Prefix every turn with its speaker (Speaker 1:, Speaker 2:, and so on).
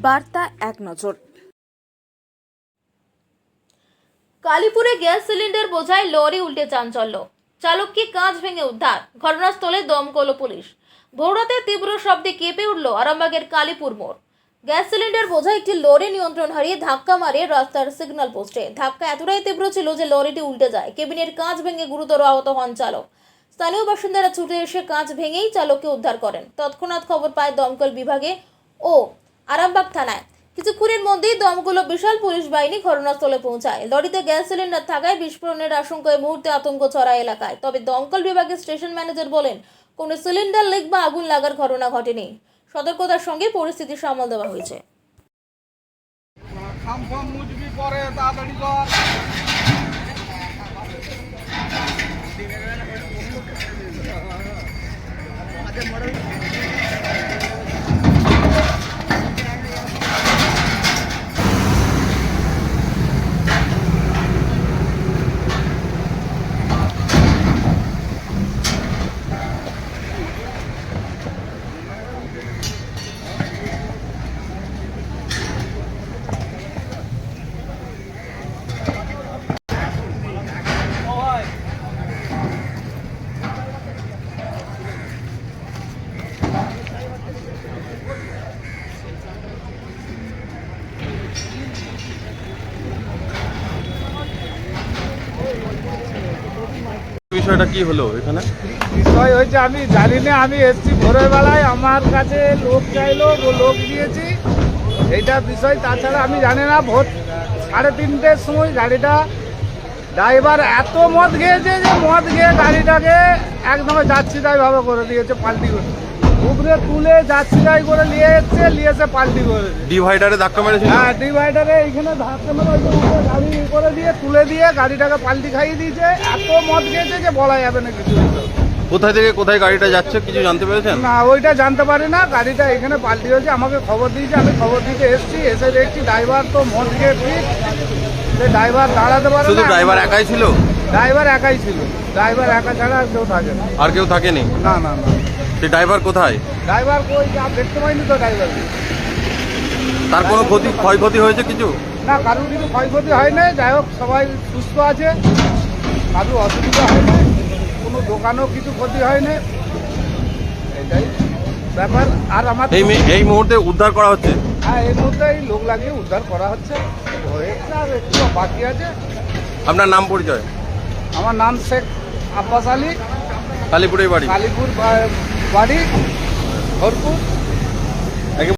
Speaker 1: বার্তা এক নজর।
Speaker 2: কালীপুরে গ্যাস সিলিন্ডার বোঝাই লরি উল্টে চাঞ্চল্য, চালককে কাঁচ ভেঙে উদ্ধার, ঘটনাস্থলে দমকল ও পুলিশ। ভোররাতে তীব্র শব্দে কেঁপে উঠল আরামবাগের কালীপুর মোড়। গ্যাস সিলিন্ডার বোঝাই একটি লরি নিয়ন্ত্রণ হারিয়ে ধাক্কা মারে রাস্তার সিগন্যাল পোস্টে। ধাক্কা এতটাই তীব্র ছিল যে লরিটি উল্টে যায়, কেবিনের কাঁচ ভেঙে গুরুতর আহত হন চালক। স্থানীয় বাসিন্দারা ছুটে এসে কাঁচ ভেঙেই চালককে উদ্ধার করেন। তৎক্ষণাৎ খবর পায় দমকল বিভাগে ও আরামবাগ থানায়। কিছুক্ষণের মধ্যেই দমকল ও বিশাল পুলিশ বাহিনী ঘটনাস্থলে পৌঁছায়। লরিতে গ্যাস সিলিন্ডার থাকায় বিস্ফোরণের আশঙ্কায় মুহূর্তে আতঙ্ক ছড়ায় এলাকায়। তবে দমকল বিভাগের স্টেশন ম্যানেজার বলেন, কোনো সিলিন্ডার লিক বা আগুন লাগার ঘটনা ঘটেনি। সতর্কতার সঙ্গে পরিস্থিতি সামাল দেওয়া হয়েছে।
Speaker 3: বিষয়টা কি হলো এখানে?
Speaker 4: বিষয় হয়েছে আমি জানি না, আমি এসছি ভোরের বেলায়, আমার কাছে লোক চাইলো, লোক দিয়েছি, এইটা বিষয়। তাছাড়া আমি জানি না। ভোর 3:30-র সময় গাড়িটা ড্রাইভার এত মদ খেয়েছে যে মদ খেয়ে গাড়িটাকে একদম যাচ্ছিদাই ভাবে করে দিয়েছে, পাল্টি করে উপরে তুলে যাচ্ছিদাই করে নিয়ে এসে পাল্টি করে দিয়েছে।
Speaker 3: ডিভাইডারে ধাক্কা মেরেছিল?
Speaker 4: হ্যাঁ, ডিভাইডারে এইখানে ধাক্কা মেরে উপরে গাড়ি করে দিয়ে তুলে দিয়ে গাড়িটাকে পাল্টি খাইয়ে দিয়েছে। এত মদ খেয়েছে যে বলা যাবে না কিছু।
Speaker 3: কোথায় থেকে কোথায় গাড়িটা যাচ্ছে কিছু জানতে পেরেছেন?
Speaker 4: না, ওইটা জানতে পারি না। গাড়িটা এখানে পাল্টি হয়েছে, আমাকে খবর দিয়েছে, আমি খবর দিতে এসেছি। এসে দেখছি ড্রাইভার তো মদ খেয়ে ফিট, সে ড্রাইভার দাঁড়াতে পারে না।
Speaker 3: শুধু ড্রাইভার একাই ছিল?
Speaker 4: ড্রাইভার একাই ছিল, ড্রাইভার একা ছাড়া আর কেউ থাকে না।
Speaker 3: আর কেউ থাকেনি?
Speaker 4: না না না।
Speaker 3: সেই ড্রাইভার কোথায়?
Speaker 4: ড্রাইভার কই, দেখতে পাইনি তো ড্রাইভার।
Speaker 3: তার কোনো ক্ষয়ক্ষতি হয়েছে কিছু?
Speaker 4: না, কারোর কিছু ক্ষয়ক্ষতি হয় না। যাই হোক, সবাই সুস্থ আছে, কারোর অসুবিধা হয় না, কোনো দোকানেও কিছু ক্ষতি হয় না। এটাই ব্যাপার। আর আমার
Speaker 3: এই মুহূর্তে উদ্ধার করা হচ্ছে?
Speaker 4: হ্যাঁ, এই মুহূর্তে এই লোক লাগিয়ে উদ্ধার করা হচ্ছে, হয়েছে, আর একটু বাকি আছে।
Speaker 3: আপনার নাম পরিচয়?
Speaker 4: আমার নাম শেখ আব্বাস আলী,
Speaker 3: কালীপুরের বাড়ি?
Speaker 4: কালীপুর বাড়ি, হরপুর।